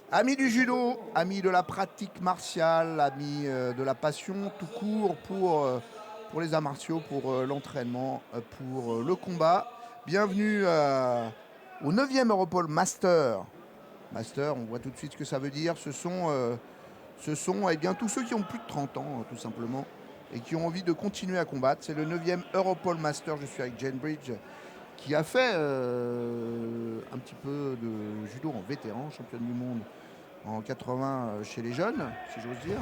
Amis du judo, amis de la pratique martiale, amis de la passion tout court pour les arts martiaux, pour l'entraînement, pour le combat. Bienvenue au 9e Europol Master. Master, on voit tout de suite ce que ça veut dire. Ce sont eh bien, tous ceux qui ont plus de 30 ans, tout simplement, et qui ont envie de continuer à combattre. C'est le 9e Europol Master. Je suis avec Jane Bridge, qui a fait un petit peu de judo en vétéran, championne du monde en 80 chez les jeunes, si j'ose dire.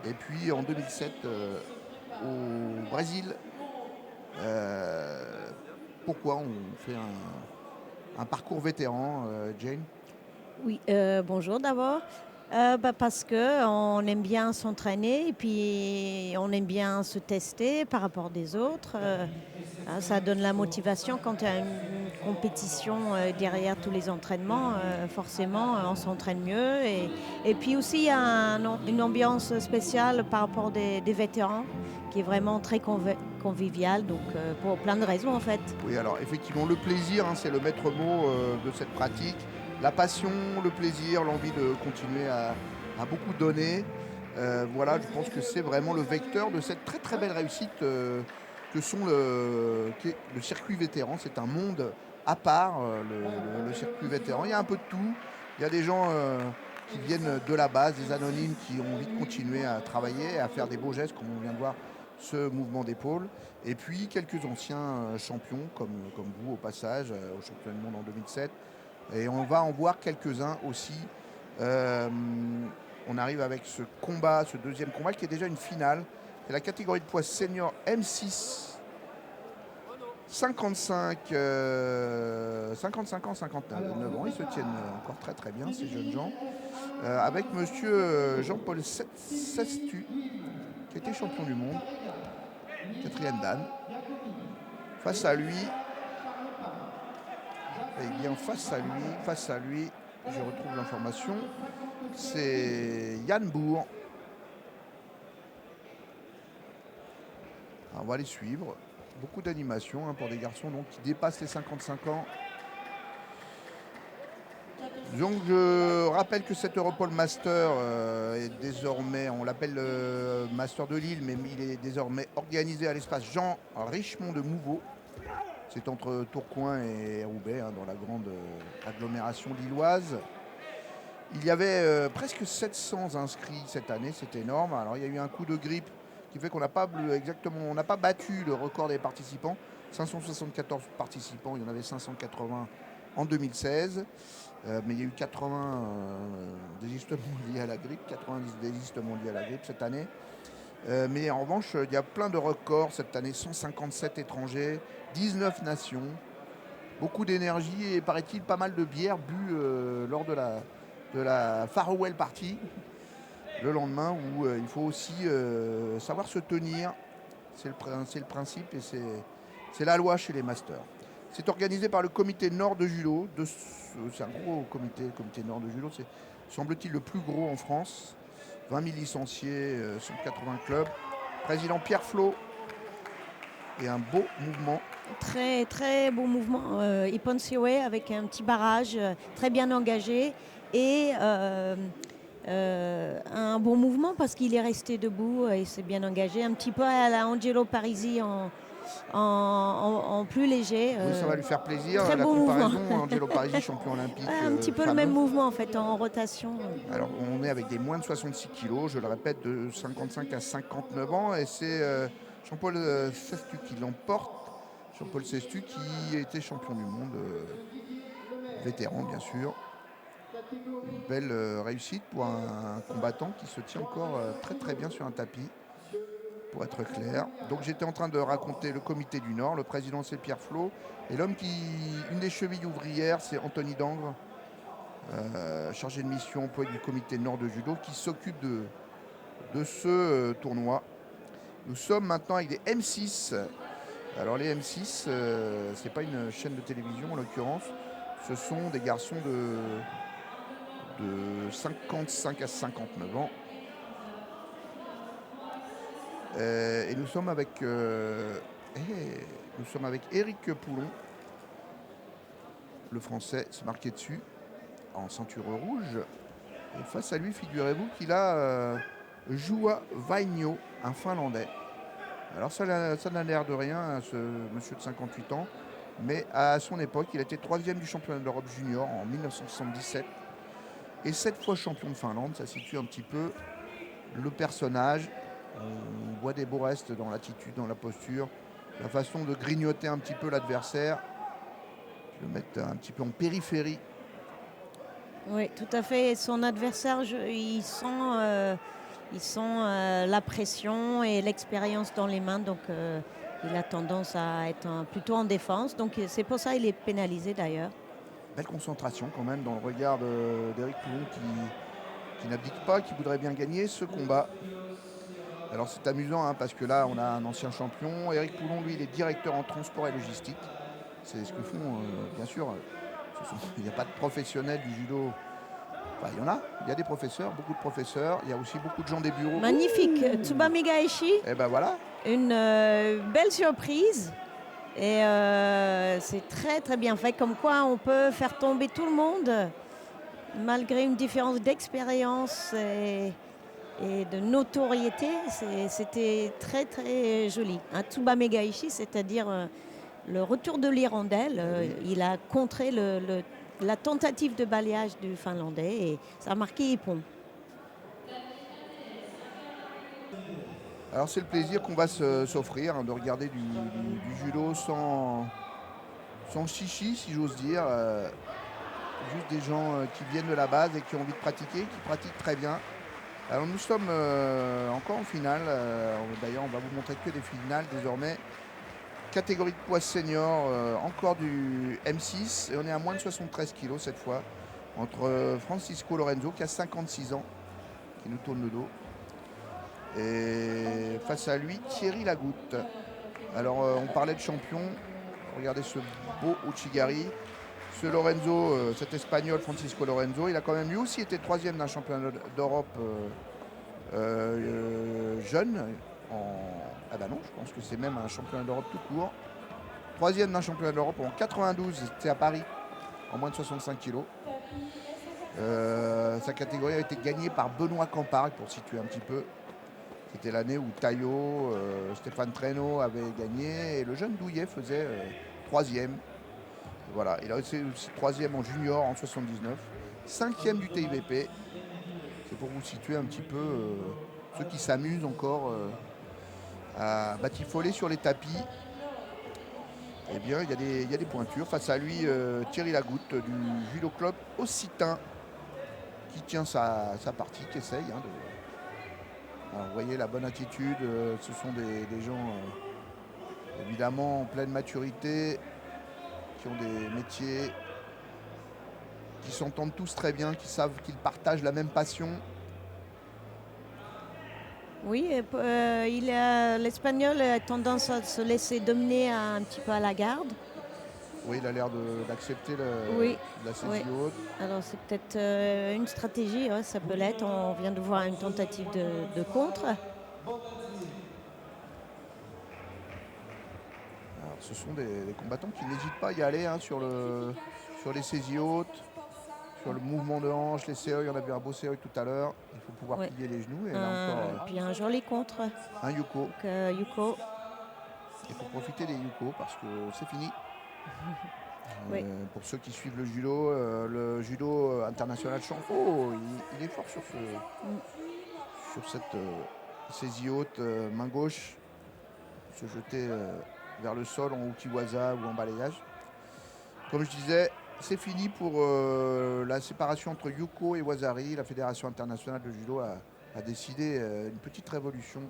Et puis en 2007 au Brésil. Euh, Pourquoi on fait un parcours vétéran, Jane? Oui, bonjour d'abord. Parce que on aime bien s'entraîner et puis on aime bien se tester par rapport des autres. Ça donne la motivation quand il y a une compétition derrière tous les entraînements. Forcément, on s'entraîne mieux. Et puis aussi, il y a une ambiance spéciale par rapport des vétérans qui est vraiment très conviviale, donc pour plein de raisons en fait. Oui, alors effectivement, le plaisir, c'est le maître mot de cette pratique. La passion, le plaisir, l'envie de continuer à beaucoup donner. Voilà, je pense que c'est vraiment le vecteur de cette très très belle réussite que sont qu'est le circuit vétéran. C'est un monde à part, le circuit vétéran. Il y a un peu de tout. Il y a des gens qui viennent de la base, des anonymes qui ont envie de continuer à travailler, à faire des beaux gestes, comme on vient de voir ce mouvement d'épaule. Et puis quelques anciens champions, comme vous au passage, au championnat du monde en 2007. Et on va en voir quelques-uns aussi. Euh, on arrive avec ce combat, ce deuxième combat qui est déjà une finale. C'est la catégorie de poids senior M6. 55, 55 ans, 59 ans, ils se tiennent encore très très bien ces jeunes gens. Avec monsieur Jean-Paul Sestu, qui était champion du monde, quatrième dan. Face à lui, eh bien face à lui, je retrouve l'information, c'est Yann Bourg. Alors, on va les suivre. Beaucoup d'animation pour des garçons donc, qui dépassent les 55 ans. Donc je rappelle que cet Europol Master est désormais, on l'appelle Master de Lille, mais il est désormais organisé à l'espace Jean Richemont de Mouveau. C'est entre Tourcoing et Roubaix, dans la grande agglomération lilloise. Il y avait presque 700 inscrits cette année, c'est énorme. Alors il y a eu un coup de grippe qui fait qu'on n'a pas on n'a pas battu le record des participants. 574 participants, il y en avait 580 en 2016. Mais il y a eu 80 désistements liés à la grippe, 90 désistements liés à la grippe cette année. Mais en revanche, il y a plein de records cette année, 157 étrangers, 19 nations, beaucoup d'énergie et paraît-il pas mal de bière bues lors de la farewell party le lendemain où il faut aussi savoir se tenir. C'est le principe et c'est la loi chez les masters. C'est organisé par le comité Nord de judo. C'est un gros comité, le comité Nord de judo. C'est, semble-t-il, le plus gros en France. 20 000 licenciés, 180 clubs. Président Pierre Flo et un beau mouvement. Très, très beau mouvement. Ippon Siwe avec un petit barrage très bien engagé et un bon mouvement parce qu'il est resté debout et s'est bien engagé. Un petit peu à la Angelo Parisi en plus léger. Oui, ça va lui faire plaisir. Très La beau mouvement. comparaison, Angelo Parisi, champion olympique Un petit peu le même fameux. mouvement en fait en rotation. Alors, on est avec des moins de 66 kilos, je le répète, de 55 à 59 ans. Et c'est Jean-Paul Sestu qui l'emporte. Jean-Paul Sestu qui a été champion du monde, vétéran bien sûr. Une belle réussite pour un combattant qui se tient encore très très bien sur un tapis, pour être clair. Donc j'étais en train de raconter le comité du Nord. Le président c'est Pierre Flo. Et une des chevilles ouvrières, c'est Anthony Dangre, chargé de mission employé du comité Nord de judo, qui s'occupe de ce tournoi. Nous sommes maintenant avec des M6. Alors les M6, c'est pas une chaîne de télévision en l'occurrence. Ce sont des garçons de 55 à 59 ans. Et nous sommes avec Éric Poulon, le français, c'est marqué dessus, en ceinture rouge. Et face à lui, figurez-vous qu'il a Juha Vainio, un Finlandais. Alors ça n'a l'air de rien, ce monsieur de 58 ans, mais à son époque, il était 3e du championnat d'Europe junior en 1977 et 7 fois champion de Finlande. Ça situe un petit peu le personnage. On voit des beaux restes dans l'attitude, dans la posture, la façon de grignoter un petit peu l'adversaire, le mettre un petit peu en périphérie. Oui, tout à fait. Son adversaire, il sent la pression et l'expérience dans les mains, donc il a tendance à être plutôt en défense. Donc c'est pour ça qu'il est pénalisé d'ailleurs. Belle concentration quand même dans le regard d'Éric Poulon qui n'abdique pas, qui voudrait bien gagner ce combat. Alors c'est amusant parce que là on a un ancien champion. Éric Poulon, lui, il est directeur en transport et logistique. C'est ce que font, bien sûr. Il n'y a pas de professionnels du judo. Enfin, il y a des professeurs, beaucoup de professeurs. Il y a aussi beaucoup de gens des bureaux. Magnifique, Tsubame Gaeshi. Et ben voilà. Une belle surprise. Et c'est très très bien fait. Comme quoi on peut faire tomber tout le monde malgré une différence d'expérience et de notoriété. C'était très très joli. Tsubame Gaeshi, c'est-à-dire le retour de l'hirondelle. Il a contré la tentative de balayage du Finlandais et ça a marqué Ippon. Alors c'est le plaisir qu'on va s'offrir de regarder du judo sans chichi, si j'ose dire. Juste des gens qui viennent de la base et qui ont envie de pratiquer, qui pratiquent très bien. Alors nous sommes encore en finale. D'ailleurs, on va vous montrer que des finales désormais. Catégorie de poids senior, encore du M6. Et on est à moins de 73 kg cette fois. Entre Francisco Lorenzo, qui a 56 ans, qui nous tourne le dos. Et face à lui, Thierry Lagoutte. Alors on parlait de champion. Regardez ce beau Uchigari. Ce Lorenzo, cet espagnol Francisco Lorenzo, il a quand même lui aussi été 3e d'un championnat d'Europe jeune. Ah bah non, je pense que c'est même un championnat d'Europe tout court. 3e d'un championnat d'Europe en 92, c'était à Paris, en moins de 65 kg. Sa catégorie a été gagnée par Benoît Campard, pour situer un petit peu. C'était l'année où Taillot, Stéphane Treno avait gagné et le jeune Douillet faisait 3e. Voilà, il a été 3e en junior en 79, 5e du TIVP. C'est pour vous situer un petit peu ceux qui s'amusent encore à batifoler sur les tapis. Eh bien, il y a des pointures. Face à lui, Thierry Lagoutte du Judo Club Occitan qui tient sa partie, qui essaye. Alors, vous voyez la bonne attitude. Ce sont des gens évidemment en pleine maturité, qui ont des métiers, qui s'entendent tous très bien, qui savent qu'ils partagent la même passion. Oui, l'Espagnol a tendance à se laisser dominer un petit peu à la garde. Oui, il a l'air d'accepter la saisie haute. Alors c'est peut-être une stratégie, ça peut l'être. On vient de voir une tentative de contre. Alors, ce sont des combattants qui n'hésitent pas à y aller sur les saisies hautes, sur le mouvement de hanche, les séoïs. On a vu un beau séoï tout à l'heure. Il faut pouvoir plier les genoux. Et là encore, puis un joli contre. Un yuko. Yuko. Il faut profiter des yuko parce que c'est fini. Oui. Pour ceux qui suivent le judo international Champo, il est fort sur cette saisie haute, main gauche, se jeter vers le sol en ukiwaza ou en balayage. Comme je disais, c'est fini pour la séparation entre Yuko et Wazari. La Fédération internationale de judo a décidé une petite révolution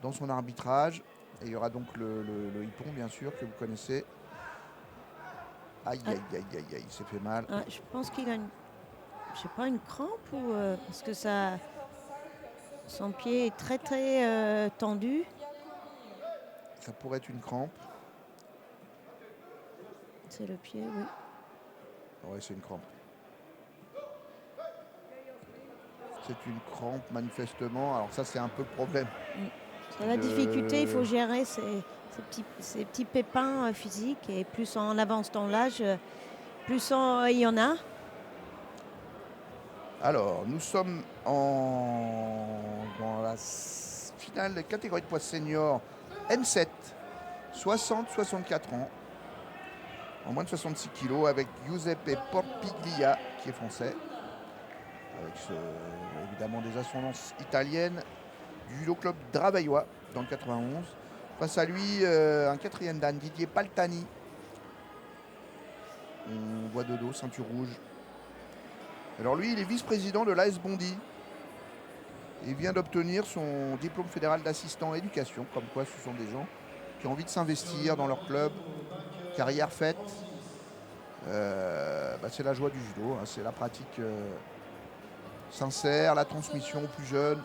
dans son arbitrage. Et il y aura donc le hippon, bien sûr, que vous connaissez. Aïe, aïe, aïe, aïe, aïe, il s'est fait mal. Je pense qu'il a une crampe ou parce que son pied est très très tendu. Ça pourrait être une crampe. C'est le pied, oui. Oui, c'est une crampe. C'est une crampe, manifestement. Alors ça, c'est un peu le problème. C'est la difficulté, il faut gérer ces petits pépins physiques. Et plus on avance dans l'âge, plus il y en a. Alors, nous sommes dans la finale de catégorie de poids senior N7, 60-64 ans, en moins de 66 kg, avec Giuseppe Porpiglia, qui est français, avec évidemment des ascendances italiennes, du judo club Draveiois dans le 91. Face à lui, un quatrième dan, Didier Paltani. On voit de dos, ceinture rouge. Alors lui, il est vice-président de l'AS Bondy. Il vient d'obtenir son diplôme fédéral d'assistant éducation, comme quoi ce sont des gens qui ont envie de s'investir dans leur club, carrière faite. C'est la joie du judo, hein, c'est la pratique sincère, la transmission aux plus jeunes,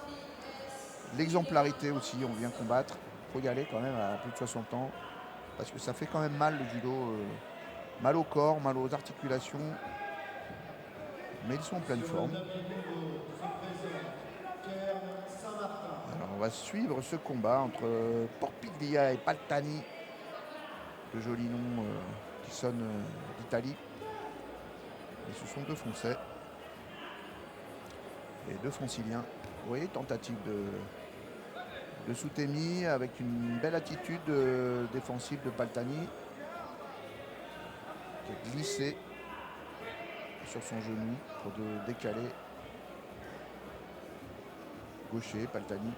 l'exemplarité aussi, on vient combattre. Il faut y aller quand même à plus de 60 ans, parce que ça fait quand même mal le judo, mal au corps, mal aux articulations, mais ils sont en pleine forme. Alors on va suivre ce combat entre Porpiglia et Paltani, de jolis noms qui sonnent d'Italie. Et ce sont deux Français et deux Franciliens. Vous voyez, tentative de Soutemi avec une belle attitude défensive de Paltani, qui a glissé sur son genou pour décaler. Gaucher, Paltani.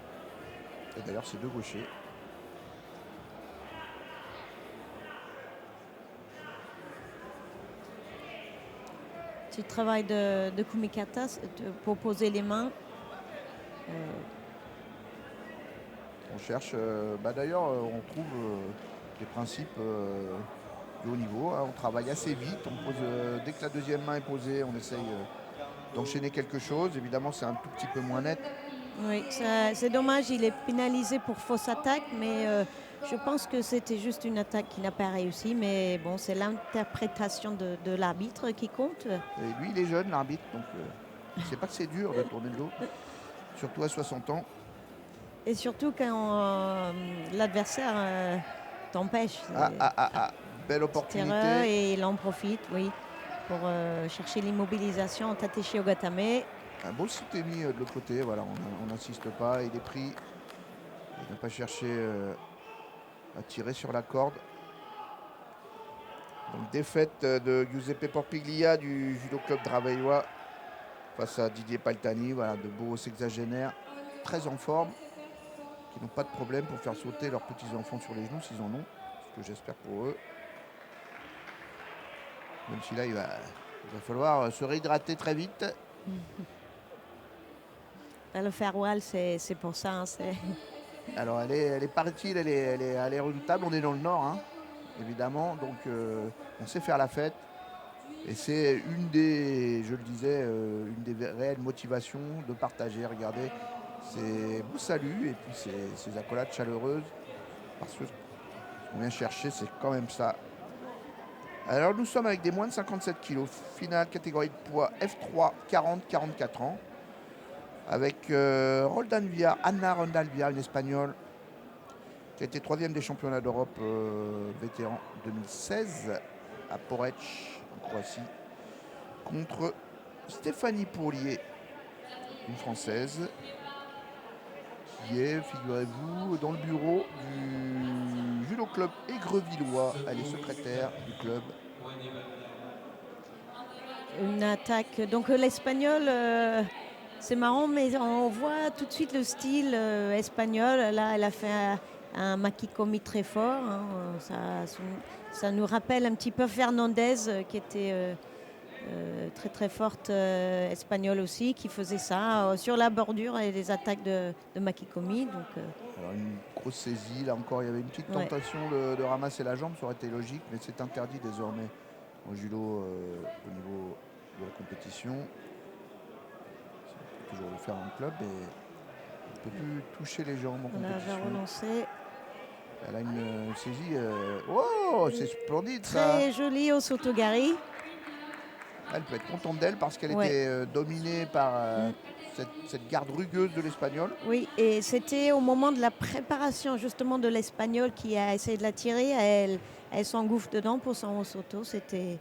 Et d'ailleurs, c'est deux gauchers. Tu travailles de kumikata pour poser les mains. On cherche, d'ailleurs, on trouve les principes du haut niveau. Hein. On travaille assez vite. On pose, dès que la deuxième main est posée, on essaye d'enchaîner quelque chose. Évidemment, c'est un tout petit peu moins net. Oui, c'est dommage, il est pénalisé pour fausse attaque, mais je pense que c'était juste une attaque qui n'a pas réussi. Mais bon, c'est l'interprétation de l'arbitre qui compte. Et lui, il est jeune, l'arbitre, donc il ne sait pas que c'est dur de tourner le dos, surtout à 60 ans. Et surtout quand l'adversaire t'empêche. Belle opportunité. Et il en profite, oui, pour chercher l'immobilisation en Tateshi Ogatame. Un beau Soutemi de l'autre côté, voilà, on n'insiste pas, il est pris. Il n'a pas cherché à tirer sur la corde. Donc défaite de Giuseppe Porpiglia du judo club Draveiois face à Didier Paltani, voilà, de beaux sexagénaires, très en forme, qui n'ont pas de problème pour faire sauter leurs petits-enfants sur les genoux s'ils en ont, ce que j'espère pour eux. Même si là, il va falloir se réhydrater très vite. Le farewell, c'est pour ça. Hein, alors, elle est paraît-il, elle est redoutable. On est dans le Nord, hein, évidemment, donc on sait faire la fête. Et c'est une des, je le disais, une des réelles motivations de partager. Regardez, ces beaux saluts et puis ces accolades chaleureuses. Parce que ce qu'on vient chercher, c'est quand même ça. Alors, nous sommes avec des moins de 57 kg. Finale catégorie de poids F3, 40-44 ans. Avec Anna Roldalvia, une Espagnole, qui a été 3e des championnats d'Europe vétéran 2016 à Porec, en Croatie, contre Stéphanie Pourlier, une Française, qui est, figurez-vous, dans le bureau du judo club Aigrevillois. Elle est secrétaire du club. Une attaque. Donc l'Espagnol... c'est marrant, mais on voit tout de suite le style espagnol. Là, elle a fait un makikomi très fort. Hein. Ça nous rappelle un petit peu Fernandez, qui était très très forte espagnole aussi, qui faisait ça sur la bordure et les attaques de makikomi. Donc, alors une grosse saisie, là encore, il y avait une petite tentation de ramasser la jambe, ça aurait été logique, mais c'est interdit désormais au judo au niveau de la compétition. Toujours le faire en club et on ne peut plus toucher les jambes en compétition. Elle va relancer. Elle a une saisie. Oh, c'est splendide ça. Très jolie au Sotogari. Elle peut être contente d'elle parce qu'elle était dominée par cette garde rugueuse de l'Espagnol. Oui, et c'était au moment de la préparation justement de l'Espagnol qui a essayé de la tirer. Elle s'engouffre dedans pour son Soto. C'était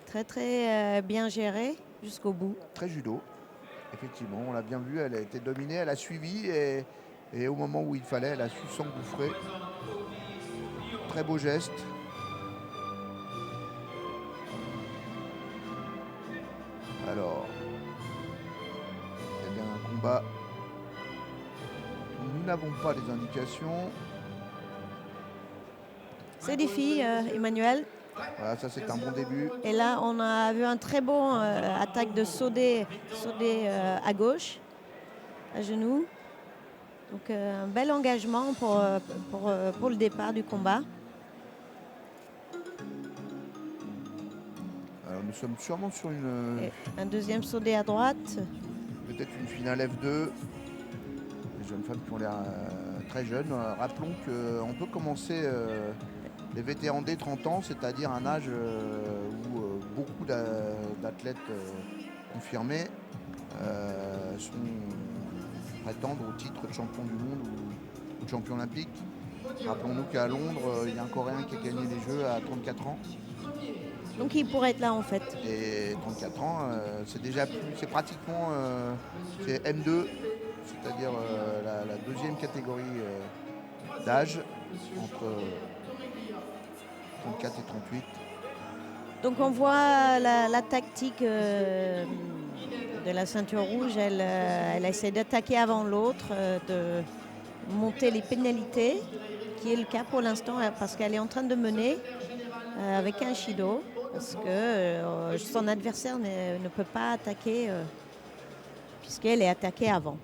très très bien géré jusqu'au bout. Très judo. Effectivement, on l'a bien vu, elle a été dominée, elle a suivi et au moment où il fallait, elle a su s'engouffrer. Très beau geste. Alors, il y a bien un combat. Nous n'avons pas les indications. C'est des filles, Emmanuel. Voilà, ça c'est un bon début. Et là, on a vu un très bon attaque de Sodé à gauche, à genoux. Donc un bel engagement pour le départ du combat. Alors nous sommes sûrement sur une... Et un deuxième Sodé à droite. Peut-être une finale F2. Les jeunes femmes qui ont l'air très jeunes. Rappelons qu'on peut commencer les vétérans dès 30 ans, c'est-à-dire un âge où beaucoup d'athlètes confirmés prétendent au titre de champion du monde ou de champion olympique. Rappelons-nous qu'à Londres, il y a un Coréen qui a gagné les Jeux à 34 ans. Donc il pourrait être là en fait. Et 34 ans, c'est déjà plus, c'est pratiquement c'est M2, c'est-à-dire la deuxième catégorie d'âge entre 34 et 38. Donc on voit la tactique de la ceinture rouge, elle essaie d'attaquer avant l'autre, de monter les pénalités, qui est le cas pour l'instant parce qu'elle est en train de mener avec un Shido, parce que son adversaire ne peut pas attaquer puisqu'elle est attaquée avant.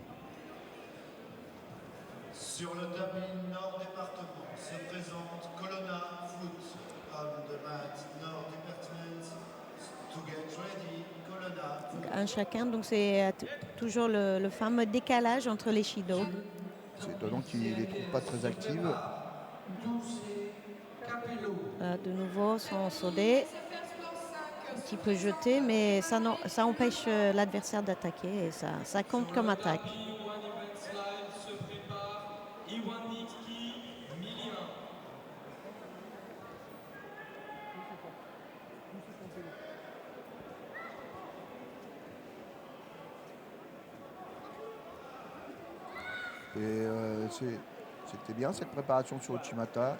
Sur le tapis Nord département se présente Colonna Foot, homme de mat Nord Department, to get ready, Colonna Foot. Donc, un chacun, donc c'est toujours le fameux décalage entre les Shido. C'est étonnant qu'il ne les trouve pas très actives. De nouveau son Sodé, un petit peu jeté, mais ça empêche l'adversaire d'attaquer et ça compte comme attaque. Et c'était bien cette préparation sur Uchimata.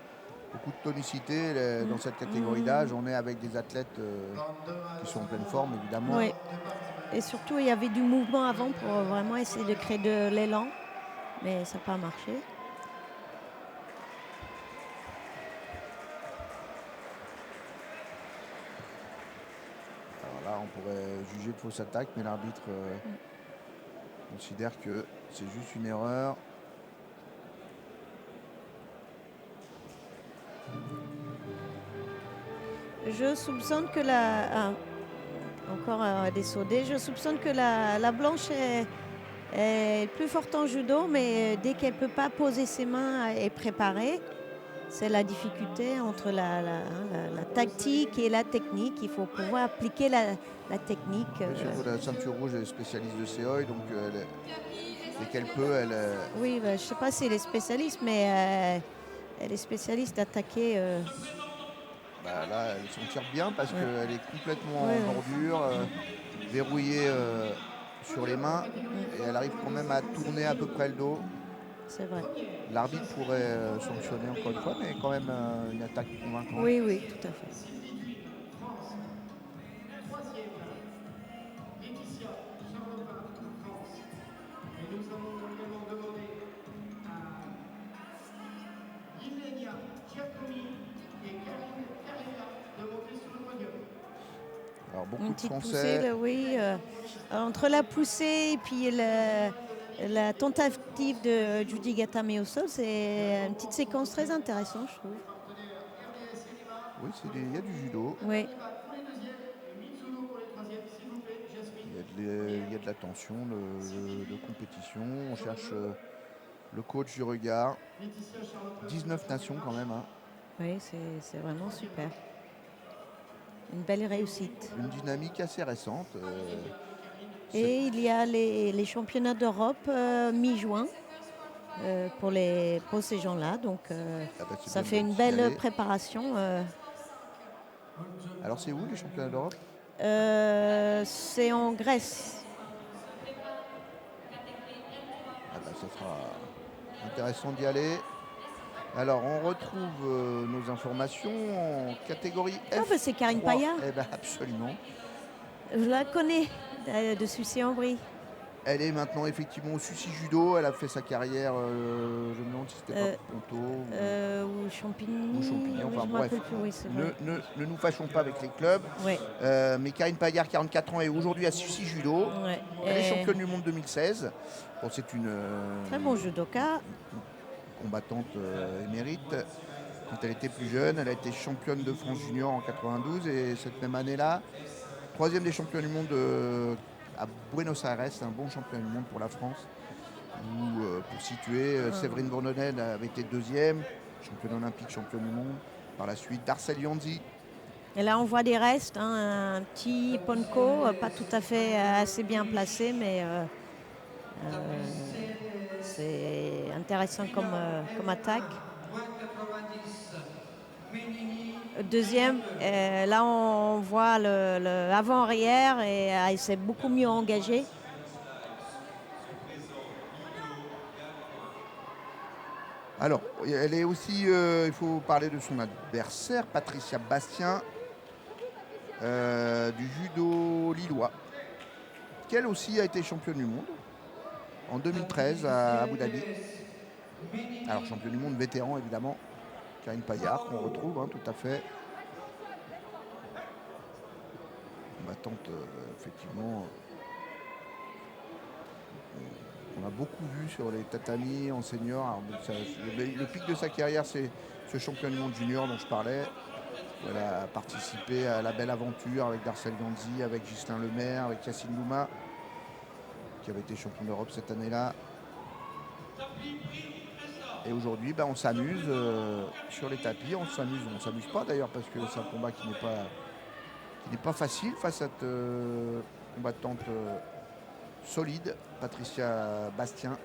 Beaucoup de tonicité dans cette catégorie d'âge. On est avec des athlètes qui sont en pleine forme, évidemment. Oui. Et surtout, il y avait du mouvement avant pour vraiment essayer de créer de l'élan, mais ça n'a pas marché. Alors là, on pourrait juger de fausse attaque, mais l'arbitre considère que c'est juste une erreur. Je soupçonne que encore des Sodés, je soupçonne que la blanche est plus forte en judo, mais dès qu'elle ne peut pas poser ses mains et préparer, c'est la difficulté entre la tactique et la technique. Il faut pouvoir appliquer la technique. Surtout la ceinture rouge est spécialiste de Seoi, donc dès qu'elle peut, elle... Oui, je ne sais pas si elle est spécialiste, mais elle est spécialiste d'attaquer. Là, elle s'en tire bien parce qu'elle est complètement en bordure, verrouillée sur les mains, et elle arrive quand même à tourner à peu près le dos. C'est vrai. L'arbitre pourrait sanctionner encore une fois, mais quand même une attaque convaincante. Oui, oui, tout à fait. Alors beaucoup Une de petite Français. poussée, là, oui. Entre la poussée et puis la tentative de Judy Gatame au sol, c'est une petite séquence très intéressante, je trouve. Oui, il y a du judo. Oui. Il y a de la tension, de compétition. On cherche le coach du regard. 19 nations quand même. Hein. Oui, c'est vraiment super. Une belle réussite. Une dynamique assez récente. Et il y a les championnats d'Europe mi-juin pour ces gens-là. Donc ça fait une belle préparation. Alors c'est où les championnats d'Europe? C'est en Grèce. ça sera intéressant d'y aller. Alors, on retrouve nos informations en catégorie Ah, F3. bah, c'est Karine Paya. Eh ben, absolument. Je la connais de Sucy-en-Brie. Elle est maintenant effectivement au Sucy Judo. Elle a fait sa carrière, je me demande si c'était Euh, pas Ponto Ou Champigny. ou Champigny. Oui, Enfin je me bref, rappelle plus, oui, c'est vrai. ne nous fâchons pas avec les clubs. Ouais, Mais Karine Payard, 44 ans, est aujourd'hui à Sucy Judo. ouais. Elle est Et championne du monde 2016. Bon, c'est une très bon judoka. combattante émérite. Quand elle était plus jeune, elle a été championne de France junior en 92 et cette même année-là, troisième des champions du monde à Buenos Aires, un bon champion du monde pour la France. Où, pour situer, Séverine Bourdonnel avait été deuxième, championne olympique, championne du monde. Par la suite, Darcel Yanzi. Et là, on voit des restes, hein, un petit Ponko, pas tout à fait assez bien placé, mais c'est intéressant comme attaque. Deuxième, là, on voit le avant-arrière et il s'est beaucoup mieux engagé. Alors, elle est aussi, il faut parler de son adversaire, Patricia Bastien, du judo lillois, qui elle aussi a été championne du monde en 2013 à Abu Dhabi. Alors, championne du monde vétéran, évidemment, Karine Payard, qu'on retrouve, hein, tout à fait. Combattante, effectivement, on a beaucoup vu sur les tatamis en senior. Alors, le pic de sa carrière, c'est ce champion du monde junior dont je parlais. Elle a participé à la belle aventure avec Darcel Ganzi, avec Ghislain Lemaire, avec Yacine Louma, qui avait été champion d'Europe cette année-là. Et aujourd'hui, on s'amuse sur les tapis. On ne s'amuse pas d'ailleurs parce que c'est un combat qui n'est pas facile face à cette combattante solide, Patricia Bastien.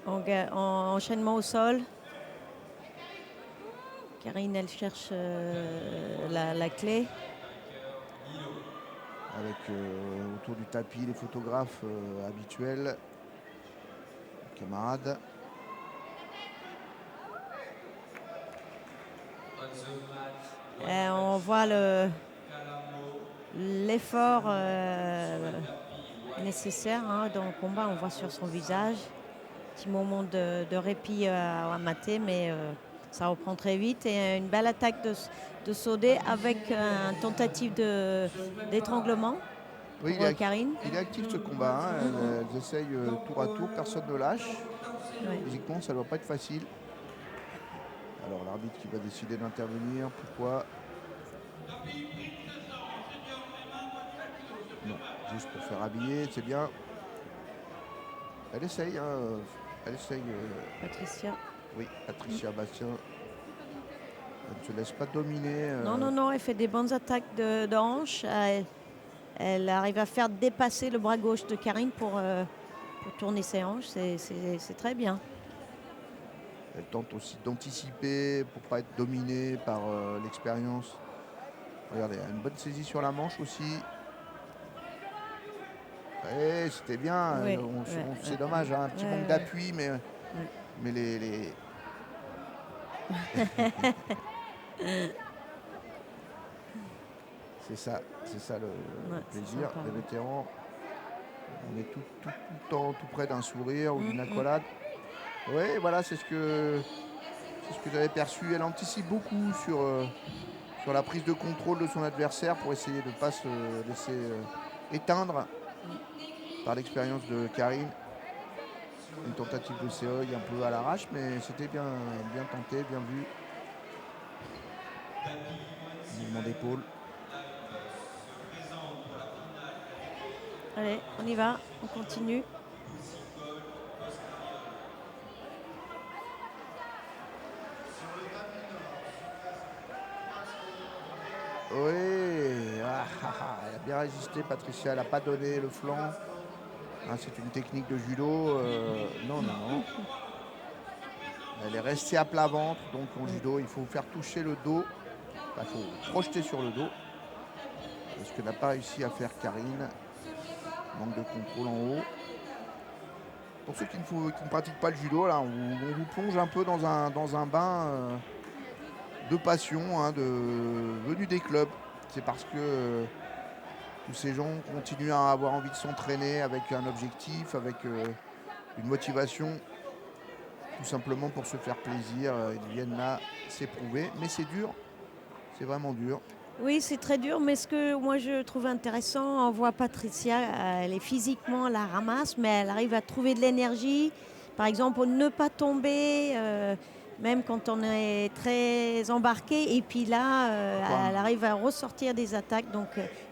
En enchaînement au sol. Karine, elle cherche la clé. Avec autour du tapis les photographes habituels, camarades. On voit l'effort nécessaire dans le combat. On voit sur son visage petit moment de répit à mater, mais ça reprend très vite. Et une belle attaque de Sodé avec une tentative d'étranglement Oui, pour Karine. il est actif ce combat. Hein. Elles essayent tour à tour, personne ne lâche. Ouais. Physiquement, ça ne doit pas être facile. Alors l'arbitre qui va décider d'intervenir, pourquoi? Non, juste pour faire habiller, c'est bien. Elle essaye, hein. Elle essaye. Patricia. Oui, Patricia Bastien. Elle ne se laisse pas dominer. Non, elle fait des bonnes attaques de hanches. Elle arrive à faire dépasser le bras gauche de Karine pour tourner ses hanches. C'est très bien. Elle tente aussi d'anticiper pour ne pas être dominée par l'expérience. Regardez, elle a une bonne saisie sur la manche aussi. Et c'était bien. Oui, C'est dommage, hein, un petit manque d'appui, mais les... c'est ça le plaisir. Sympa. Les vétérans, on est tout le temps tout près d'un sourire ou d'une accolade. Oui, voilà, c'est ce que j'avais perçu. Elle anticipe beaucoup sur la prise de contrôle de son adversaire pour essayer de ne pas se laisser éteindre par l'expérience de Karine. Une tentative de Seoy un peu à l'arrache, mais c'était bien tenté, bien vu. Mouvement d'épaule. Allez, on y va, on continue. Oui, elle a bien résisté, Patricia. Elle n'a pas donné le flanc. Hein, c'est une technique de judo. Non. Elle est restée à plat ventre. Donc en judo, il faut faire toucher le dos. Il faut projeter sur le dos. C'est ce que n'a pas réussi à faire Karine. Manque de contrôle en haut. Pour ceux qui ne pratiquent pas le judo, là, on vous plonge un peu dans un bain de passion, hein, venus des clubs. C'est parce que tous ces gens continuent à avoir envie de s'entraîner avec un objectif, avec une motivation, tout simplement pour se faire plaisir. Ils viennent là s'éprouver, mais c'est dur, c'est vraiment dur. Oui, c'est très dur, mais ce que moi je trouve intéressant, on voit Patricia, elle est physiquement, elle la ramasse, mais elle arrive à trouver de l'énergie. Par exemple, pour ne pas tomber, même quand on est très embarqué. Et puis là, elle arrive à ressortir des attaques. Donc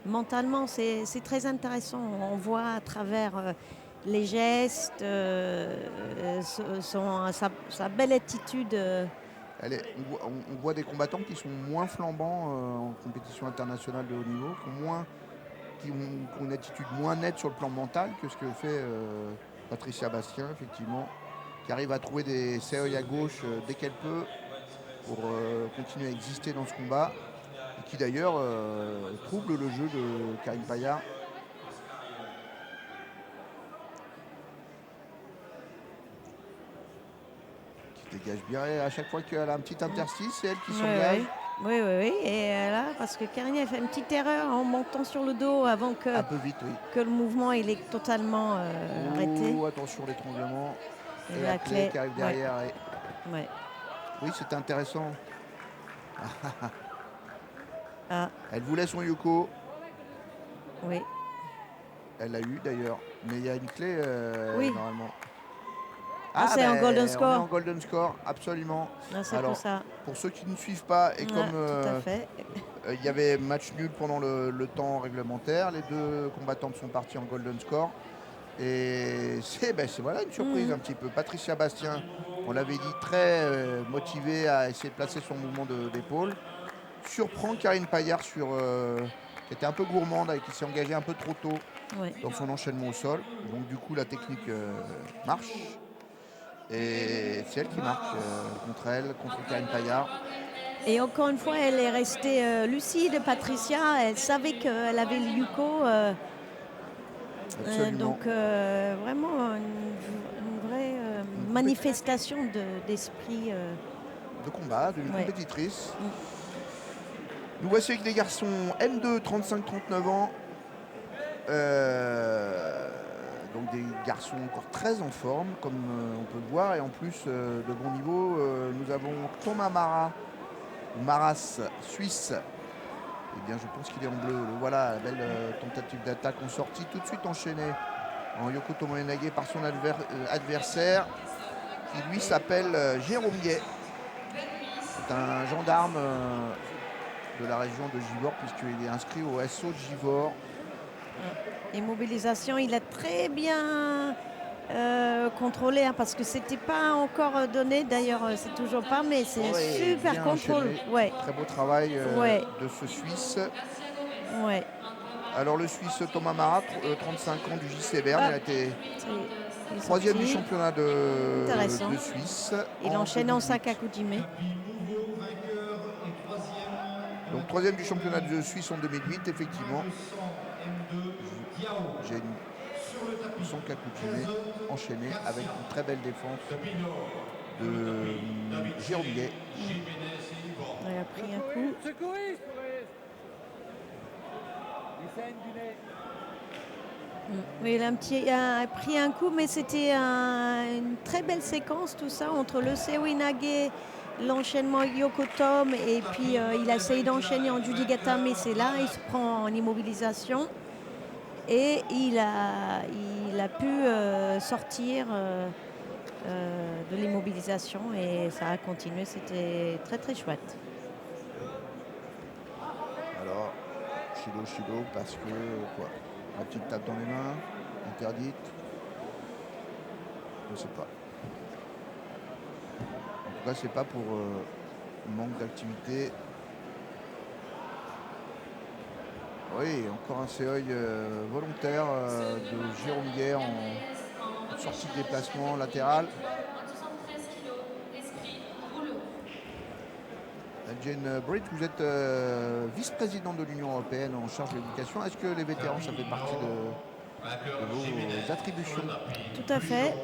mentalement, c'est très intéressant. On voit à travers les gestes, sa belle attitude. On voit des combattants qui sont moins flambants en compétition internationale de haut niveau, qui ont une attitude moins nette sur le plan mental que ce que fait Patricia Bastien, effectivement, qui arrive à trouver des séoïs à gauche dès qu'elle peut pour continuer à exister dans ce combat, et qui d'ailleurs trouble le jeu de Karine Payard. Dégage bien, et à chaque fois qu'elle a un petit interstice, c'est elle qui s'engage. Oui. Et là, parce que Karine a fait une petite erreur en montant sur le dos avant que, un peu vite, oui. Que le mouvement il est totalement arrêté. Attention l'étranglement. Et la clé qui arrive derrière. Ouais. Oui, c'est intéressant. Ah. Elle voulait son Yoko. Oui. Elle l'a eu d'ailleurs. Mais il y a une clé normalement. C'est un golden score. On est en golden score, absolument. C'est pour ça. Pour ceux qui ne suivent pas, et comme tout à fait. Il y avait match nul pendant le temps réglementaire, les deux combattantes sont parties en golden score. Et c'est voilà une surprise un petit peu. Patricia Bastien, on l'avait dit, très motivée à essayer de placer son mouvement d'épaule. Surprend Karine Payard qui était un peu gourmande et qui s'est engagée un peu trop tôt dans son enchaînement au sol. Donc du coup la technique marche. Et c'est elle qui marque contre Karine Payard. Et encore une fois, elle est restée lucide, Patricia. Elle savait qu'elle avait le Yuko. Donc vraiment une vraie manifestation d'esprit. De combat, d'une compétitrice. Nous voici avec les garçons M2, 35-39 ans. Donc des garçons encore très en forme, comme on peut le voir, et en plus de bon niveau. Nous avons Thomas Maras, suisse. Eh bien, je pense qu'il est en bleu. Voilà, la belle tentative d'attaque en sortie, tout de suite enchaînée en Yoko Tomoenage par son adversaire, qui lui s'appelle Jérôme Guet. C'est un gendarme de la région de Givors, puisqu'il est inscrit au SO de Givors. Immobilisation, il a très bien contrôlé, parce que c'était pas encore donné, d'ailleurs c'est toujours pas, mais c'est super contrôle. Très beau travail de ce Suisse. Alors le Suisse Thomas Marat, 35 ans du JC Berne, il a été troisième du championnat de Suisse. Il enchaîne en Sakakujime. Donc troisième du championnat de Suisse en 2008, effectivement. J'ai une son Kakujime enchaîné avec une très belle défense de Jérôme Guet. Il a pris un coup. Oui, il a pris un coup, mais c'était une très belle séquence, tout ça, entre le Sewinage, l'enchaînement Yokotom, et puis il a essayé d'enchaîner en Judigata, mais c'est là, il se prend en immobilisation. Et il a pu sortir de l'immobilisation, et ça a continué, c'était très très chouette. Alors, Shido, parce que quoi, la petite tape dans les mains, interdite. Je ne sais pas. En tout cas, c'est pas pour manque d'activité. Oui, encore un séoï volontaire de Jérôme Guet en sortie de déplacement latéral. Jane Britt, vous êtes vice-présidente de l'Union européenne en charge de l'éducation. Est-ce que les vétérans, ça fait partie de vos attributions? Tout à fait.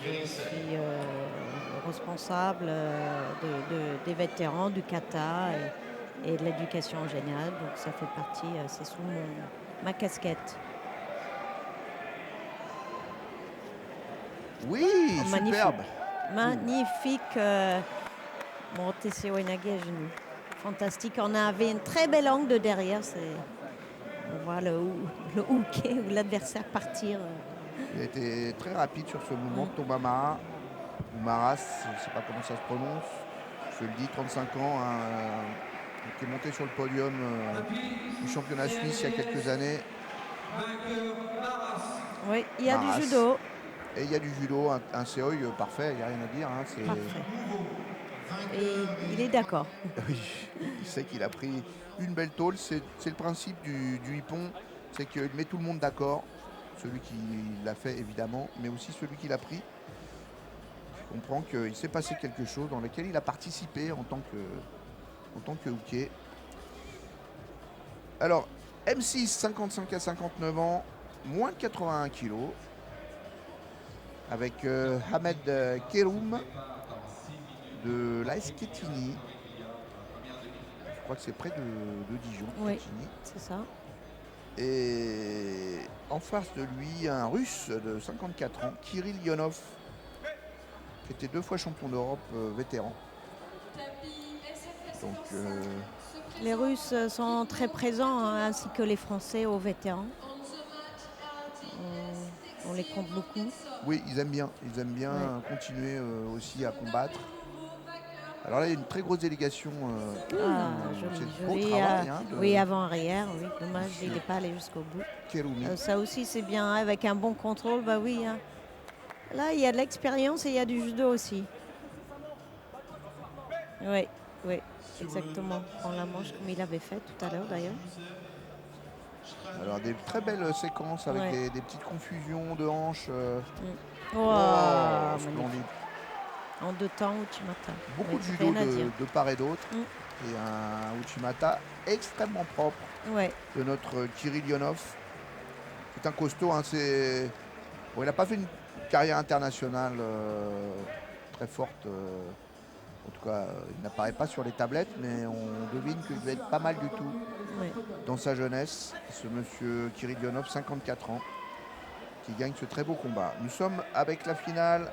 Je suis responsable des vétérans du kata et de l'éducation en général. Donc ça fait partie, c'est sous ma casquette. Oui, Magnifique. superbe. Magnifique. Mon TCO Inagi à genoux. Fantastique. On avait une très belle angle de derrière. On voit le hooké ou l'adversaire partir. Il a été très rapide sur ce mouvement de Tombamara. Ou Maras, je ne sais pas comment ça se prononce. Je le dis, 35 ans, qui est monté sur le podium du championnat suisse il y a quelques années. Oui, il y a Maras. du judo. Et il y a du judo, un Seoi parfait, il n'y a rien à dire. Hein, c'est... Parfait. Et il est d'accord. Oui, il sait qu'il a pris une belle tôle. C'est le principe du hippon, c'est qu'il met tout le monde d'accord. Celui qui l'a fait évidemment, mais aussi celui qui l'a pris. Je comprends qu'il s'est passé quelque chose dans lequel il a participé en tant que hooké. Alors, M6, 55 à 59 ans, moins de 81 kilos, avec Ahmed Keroum de l'AS Kétini. Je crois que c'est près de Dijon, Oui, Kétini. c'est ça. Et en face de lui, un Russe de 54 ans, Kirill Yonov, qui était 2 fois champion d'Europe vétéran. Donc, les Russes sont très présents, hein, ainsi que les Français aux vétérans. On les compte beaucoup. oui, ils aiment bien continuer aussi à combattre. Alors là, il y a une très grosse délégation. C'est beau Joli. travail. Oui, avant-arrière. Oui, dommage, il n'est pas allé jusqu'au bout. Keroumi. Ça aussi, c'est bien. Avec un bon contrôle, bah oui. Hein. Là, il y a de l'expérience et il y a du judo aussi. Oui, oui, exactement. Prends la manche comme il avait fait tout à l'heure, d'ailleurs. Alors, des très belles séquences avec Ouais. des petites confusions de hanches. Wow, Splendide. En 2 temps, Uchimata. Beaucoup de Oui, judo rien à dire. de part et d'autre. Et un Uchimata extrêmement propre Ouais. de notre Kirill Yonov. C'est un costaud. Hein, bon, il n'a pas fait une carrière internationale très forte. En tout cas, il n'apparaît pas sur les tablettes, mais on devine qu'il devait être pas mal du tout Ouais. dans sa jeunesse. Ce monsieur Kirill Yonov, 54 ans, qui gagne ce très beau combat. Nous sommes avec la finale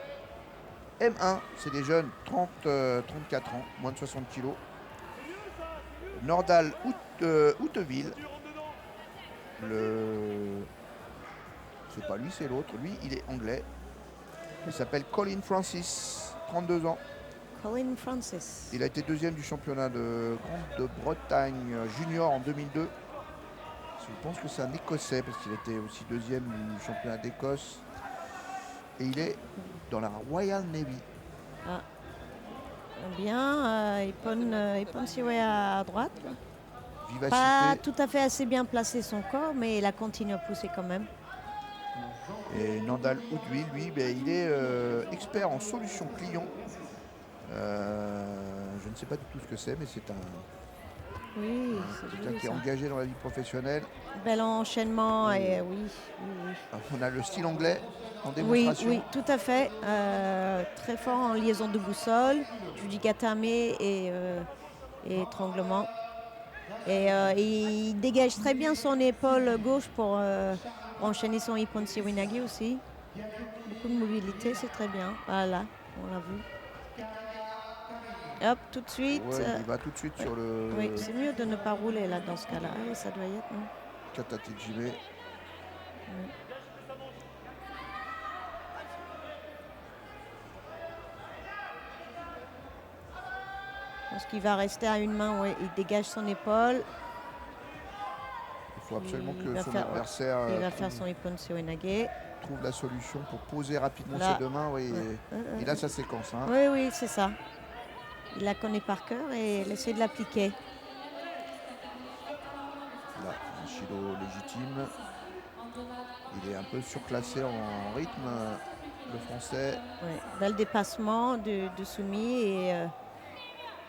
M1, c'est des jeunes, 34 ans, moins de 60 kilos. Nordal Outeville. C'est pas lui, c'est l'autre. Lui, il est anglais. Il s'appelle Colin Francis, 32 ans. Colin Francis. Il a été 2e du championnat de Grande-Bretagne junior en 2002. Je pense que c'est un Écossais parce qu'il était aussi 2e du championnat d'Écosse. Et il est dans la Royal Navy. Ah. Bien, Ipon Siwe à droite. Vivacité. Pas tout à fait assez bien placé son corps, mais il a continué à pousser quand même. Et Nandal Outeville, lui, il est expert en solutions clients. Je ne sais pas du tout ce que c'est, mais c'est quelqu'un qui est engagé dans la vie professionnelle. Bel enchaînement, et oui. On a le style anglais en Oui, démonstration. oui, tout à fait. Très fort en liaison de boussole, judigatame et étranglement. Et il dégage très bien son épaule gauche pour enchaîner son Ippon Siwinagi aussi. Beaucoup de mobilité, c'est très bien. Voilà, on l'a vu. Hop, tout de suite. Ouais, il va tout de suite sur le Oui, c'est mieux de ne pas rouler là dans ce cas-là. Ah oui, ça doit y être, non? kata Tejime. Je pense qu'il va rester à une main, ouais. Il dégage son épaule. Il faut absolument Il que va son faire- adversaire Il va faire son Ippon Siwinagi. trouve la solution pour poser rapidement Là. ses 2 mains. Oui, Ouais. il a sa séquence. Hein. Oui, oui, c'est ça. Il la connaît par cœur et il essaie de l'appliquer. Là, un Shido légitime. Il est un peu surclassé en rythme, le français. Ouais. Bel dépassement de Soumi et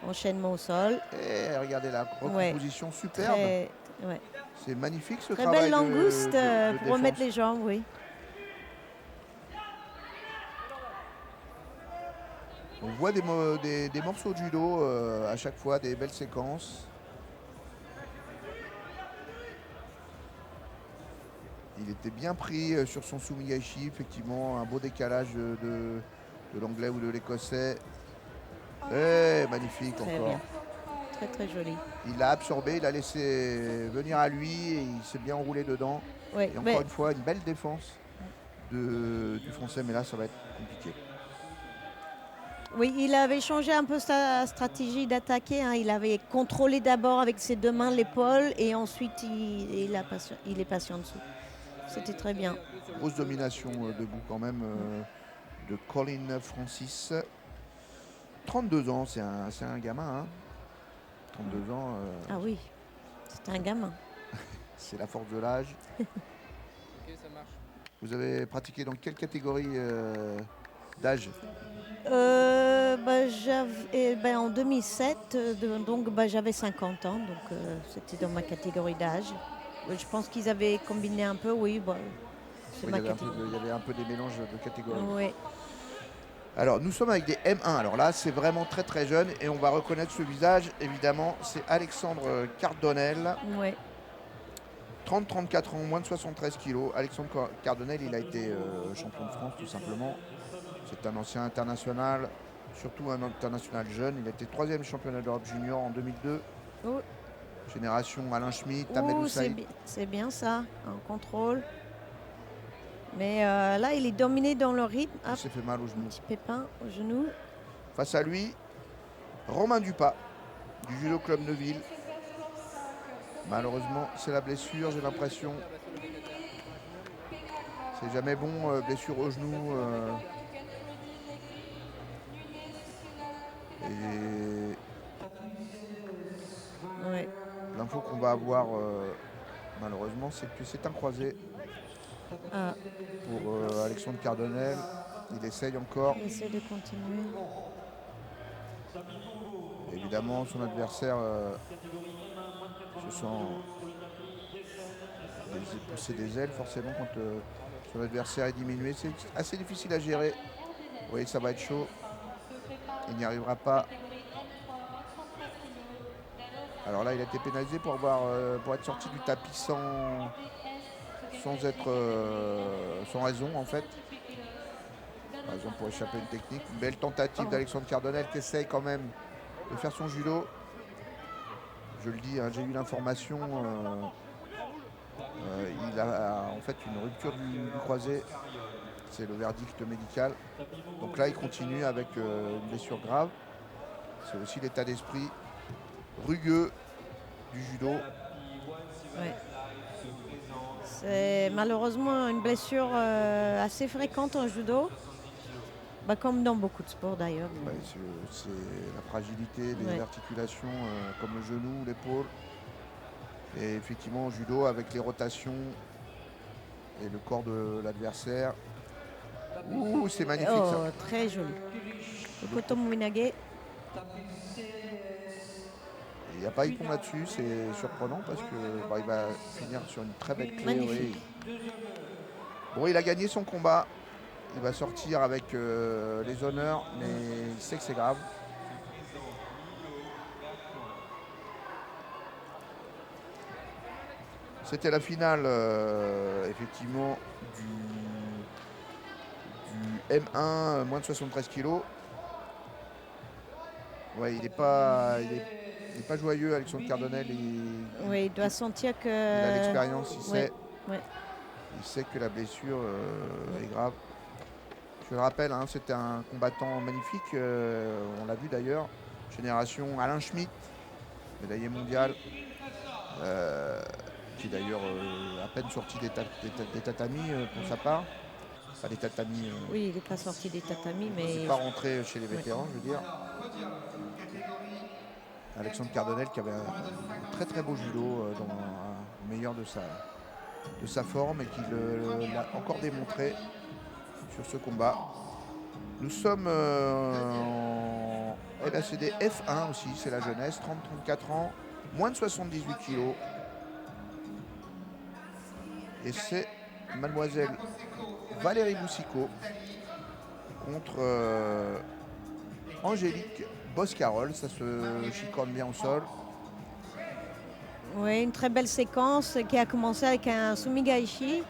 enchaînement au sol. Et regardez la recomposition superbe. Très, Ouais. C'est magnifique ce Très travail belle langouste de pour remettre défense. les jambes, oui. On voit des morceaux de judo à chaque fois, des belles séquences. Il était bien pris sur son Sumigaeshi, effectivement, un beau décalage de l'anglais ou de l'écossais. Magnifique Très encore. bien. Très très joli. Il l'a absorbé, il l'a laissé venir à lui et il s'est bien enroulé dedans. Oui, Et encore mais une fois, une belle défense du Français, mais là, ça va être compliqué. oui, il avait changé un peu sa stratégie d'attaquer, hein. Il avait contrôlé d'abord avec ses deux mains l'épaule et ensuite il est passé en dessous. C'était très bien. Grosse domination debout quand même de Colin Francis. 32 ans, c'est un gamin. Hein. 32 ans, Ah oui, c'était un gamin. c'est la force de l'âge. Vous avez pratiqué dans quelle catégorie d'âge? En 2007, donc j'avais 50 ans, donc c'était dans ma catégorie d'âge. Je pense qu'ils avaient combiné un peu, oui, c'est Oui, ma il catégorie. y avait un peu des mélanges de catégories. Oui, Alors, nous sommes avec des M1. Alors là, c'est vraiment très très jeune et on va reconnaître ce visage. Évidemment, c'est Alexandre Cardonnel. oui. 30-34 ans, moins de 73 kilos. Alexandre Cardonnel, il a été champion de France tout simplement. C'est un ancien international, surtout un international jeune. Il a été 3e championnat d'Europe junior en 2002. Oh, Génération Alain Schmitt, Tamelou Saïd. c'est bien ça, en contrôle. Mais là, il est dominé dans le rythme. Il Hop, s'est fait mal au genou. petit pépin au genou. Face à lui, Romain Dupas, du Judo Club Neuville. Malheureusement, c'est la blessure, j'ai l'impression. C'est jamais bon, blessure au genou. Et Ouais. l'info qu'on va avoir, malheureusement, c'est que c'est un croisé Ah, pour Alexandre Cardonnel. Il essaye encore. il essaie de continuer. Évidemment, son adversaire se sent pousser des ailes, forcément, quand son adversaire est diminué. C'est assez difficile à gérer. Vous voyez que ça va être chaud. Il n'y arrivera pas. Alors là, il a été pénalisé pour être sorti du tapis sans raison, en fait. Par exemple, pour échapper à une technique. Une belle tentative d'Alexandre Cardonnel qui essaye quand même de faire son judo. Je le dis, hein, j'ai eu l'information. Il a en fait une rupture du croisé. C'est le verdict médical. Donc là, il continue avec une blessure grave. C'est aussi l'état d'esprit rugueux du judo. Ouais. C'est malheureusement une blessure assez fréquente en judo, comme dans beaucoup de sports d'ailleurs. Ouais, c'est la fragilité des Ouais. articulations comme le genou, l'épaule. Et effectivement, en judo, avec les rotations et le corps de l'adversaire. Ouh, c'est magnifique ça. Oh, très joli. Koto Mominage. Il n'y a pas Ippon là-dessus, c'est surprenant parce que il va finir sur une très belle clé. Magnifique. Oui. Bon, il a gagné son combat. Il va sortir avec les honneurs, mais il sait que c'est grave. C'était la finale, effectivement, du M1, moins de 73 kilos. Ouais, il n'est pas joyeux, Alexandre Cardonnel. Oui, il doit sentir que. Il a l'expérience, Ouais. Il sait que la blessure est grave. Je le rappelle, hein, c'était un combattant magnifique. On l'a vu d'ailleurs. Génération Alain Schmitt, médaillé mondial. Qui est d'ailleurs à peine sorti des tatamis pour sa part. Pas des tatamis. Oui, il n'est pas sorti des tatamis, Il mais. n'est pas rentré chez les vétérans, je veux dire. Alexandre Cardonnel qui avait un très très beau judo dans le meilleur de sa forme et qui l'a encore démontré sur ce combat. Nous sommes en LACD F1 aussi, c'est la jeunesse, 30-34 ans, moins de 78 kilos. Et c'est mademoiselle Valérie Boucicaut contre Angélique Boscarol. Ça se chicorne bien au sol. Oui, une très belle séquence qui a commencé avec un Sumigaishi.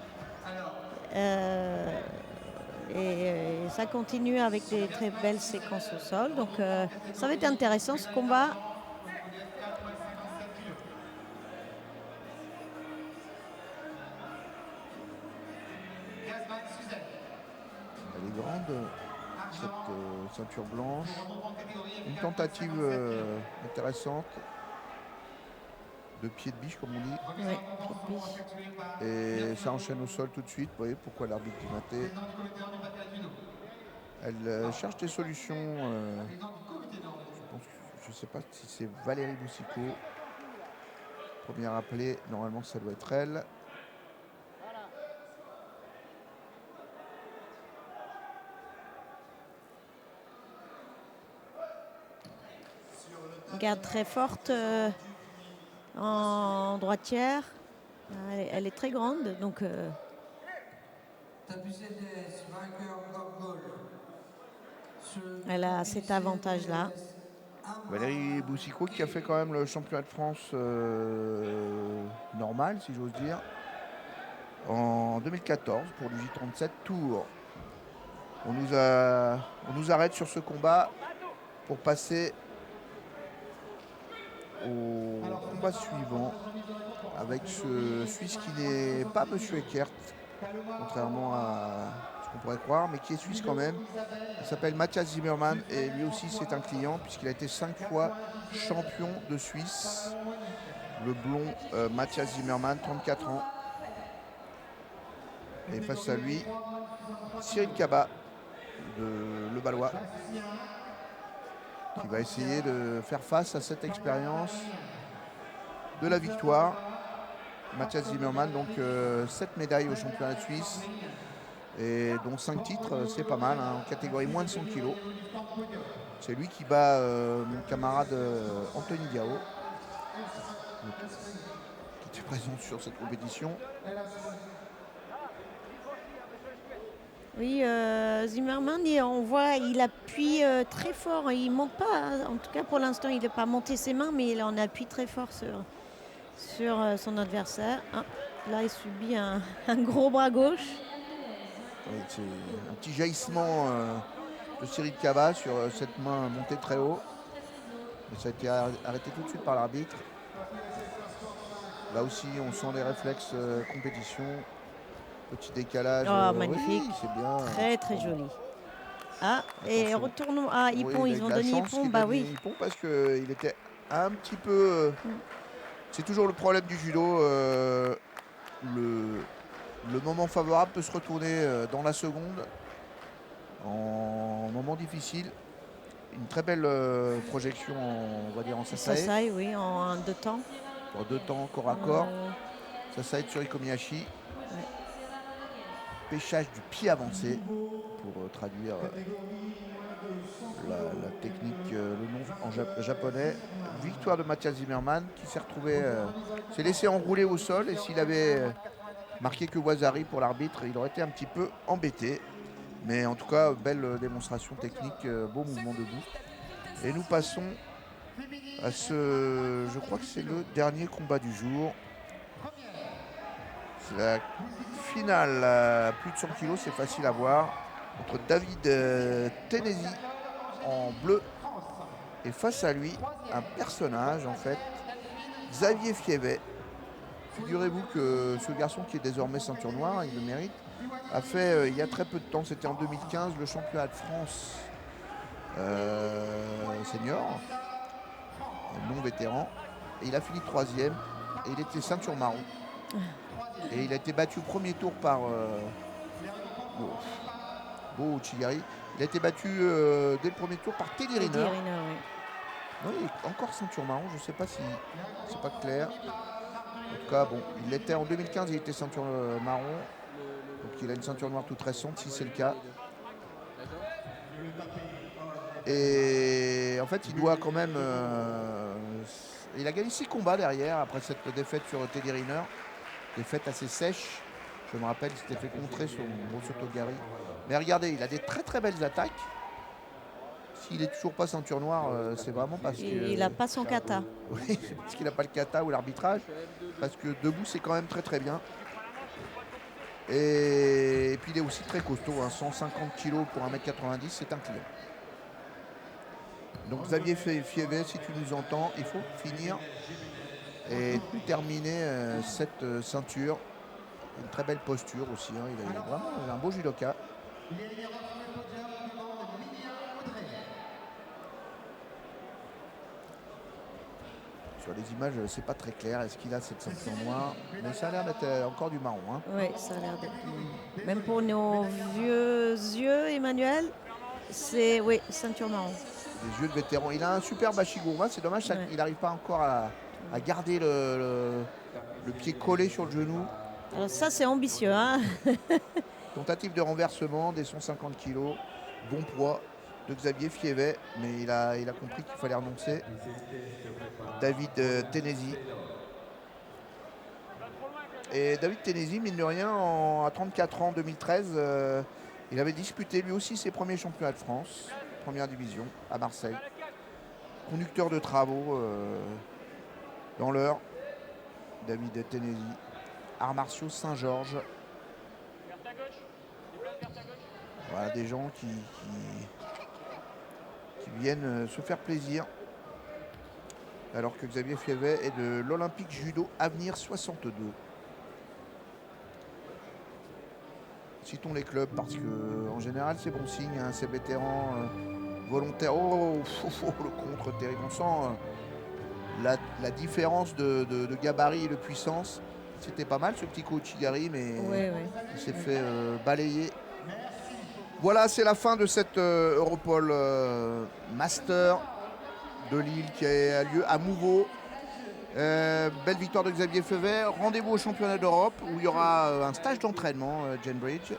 Et ça continue avec des très belles séquences au sol. Donc ça va être intéressant ce combat. Elle est grande, cette ceinture blanche. Une tentative intéressante de pied de biche, comme on dit. Oui, pied de biche. Et ça enchaîne au sol tout de suite. Vous voyez pourquoi l'arbitre dit maté. Elle cherche des solutions. Je ne sais pas si c'est Valérie Boucicaut. Première appelée, normalement ça doit être elle. Garde très forte en droitière. Elle est très grande, donc elle a cet avantage-là. Valérie Boucicaut qui a fait quand même le championnat de France normal, si j'ose dire, en 2014 pour le J37 Tour. On nous arrête sur ce combat pour passer au combat suivant avec ce Suisse qui n'est pas Monsieur Eckert, contrairement à ce qu'on pourrait croire, mais qui est suisse quand même. Il s'appelle Matthias Zimmermann et lui aussi c'est un client puisqu'il a été 5 fois champion de Suisse. Le blond Matthias Zimmermann, 34 ans. Et face à lui, Cyril Kaba, de Levallois, qui va essayer de faire face à cette expérience de la victoire. Matthias Zimmermann, donc 7 médailles au championnat de Suisse, et dont 5 titres, c'est pas mal, hein, en catégorie moins de 100 kg. C'est lui qui bat mon camarade Anthony Diao, qui était présent sur cette compétition. Oui, Zimmermann, on voit, il appuie très fort. Il ne monte pas, en tout cas pour l'instant, il n'a pas monté ses mains, mais il en appuie très fort sur son adversaire. Ah, là, il subit un gros bras gauche. Oui, c'est un petit jaillissement de Cyril Kaba sur cette main montée très haut. Mais ça a été arrêté tout de suite par l'arbitre. Là aussi, on sent les réflexes compétition. Petit décalage. Magnifique. Oui, c'est bien. Très, très joli. Ah, et retournons à Ippon. Oui, Ils ont donné Ippon. Bah oui. Ippon parce qu'il était un petit peu. C'est toujours le problème du judo. Le moment favorable peut se retourner dans la seconde. En moment difficile. Une très belle projection, on va dire, en Sasae. Sasae, oui, en 2 temps. En 2 temps, corps à corps. Sasae Tsuriko Miyashi. Ouais. Pêchage du pied avancé, pour traduire la technique, le nom en japonais. Victoire de Matthias Zimmermann qui s'est retrouvé, s'est laissé enrouler au sol, et s'il avait marqué que Wazari pour l'arbitre, il aurait été un petit peu embêté. Mais en tout cas, belle démonstration technique, beau mouvement debout. Et nous passons à je crois que c'est le dernier combat du jour. C'est la finale, plus de 100 kg, c'est facile à voir, entre David Tennesi en bleu et face à lui un personnage, en fait, Xavier Fievet. Figurez-vous que ce garçon, qui est désormais ceinture noire, il le mérite, a fait il y a très peu de temps, c'était en 2015, le championnat de France senior, non vétéran, et il a fini 3e et il était ceinture marron. Et il a été battu au premier tour par Bo Uchigari. Il a été battu dès le premier tour par Teddy Riner. Oui. Non, il est encore ceinture marron, je ne sais pas si c'est pas clair. En tout cas, bon, il était en 2015, il était ceinture marron. Donc il a une ceinture noire toute récente, si c'est le cas. Et en fait, il doit quand même... il a gagné 6 combats derrière, après cette défaite sur Teddy Riner. Défaite assez sèche. Je me rappelle, il s'était fait contrer son Rosso Togari. Mais regardez, il a des très très belles attaques. S'il est toujours pas ceinture noire, c'est vraiment parce que... Il n'a pas son kata. Oui, c'est parce qu'il n'a pas le kata ou l'arbitrage. Parce que debout, c'est quand même très très bien. Et puis il est aussi très costaud, hein, 150 kg pour 1m90, c'est un client. Donc Xavier Fievet, si tu nous entends, il faut finir et terminer cette ceinture. Une très belle posture aussi, hein. Il a vraiment un beau judoka. Sur les images, c'est pas très clair. Est-ce qu'il a cette ceinture noire? Mais ça a l'air d'être encore du marron, hein. Oui, ça a l'air d'être. Même pour nos vieux yeux, Emmanuel, c'est oui, ceinture marron. Des yeux de vétéran. Il a un super Bashiguruma. C'est dommage Ouais. qu'il n'arrive pas encore à garder le pied collé sur le genou. Alors ça, c'est ambitieux, hein. Tentative de renversement des 150 kg. Bon poids de Xavier Fievet. Mais il a compris qu'il fallait renoncer. David Tennesi. Et David Tennesi, mine de rien, à 34 ans, en 2013, il avait disputé lui aussi ses premiers championnats de France, première division, à Marseille. Conducteur de travaux dans l'heure, David Tennesi. Arts martiaux Saint-Georges. Voilà, des gens qui viennent se faire plaisir. Alors que Xavier Fievet est de l'Olympique Judo Avenir 62. Citons les clubs parce que en général c'est bon signe, hein, ces vétérans volontaires. Oh, le contre terrible. On sent la différence de gabarit et de puissance. C'était pas mal ce petit Kouchigari, mais il s'est fait balayer. Voilà, c'est la fin de cette Europol Master de Lille qui a lieu à Mouveau. Belle victoire de Xavier Fievet. Rendez-vous au championnat d'Europe où il y aura un stage d'entraînement, Jane Bridge,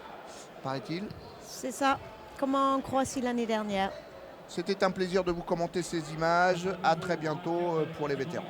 paraît-il. C'est ça, comme en Croatie l'année dernière. C'était un plaisir de vous commenter ces images. À très bientôt pour les vétérans.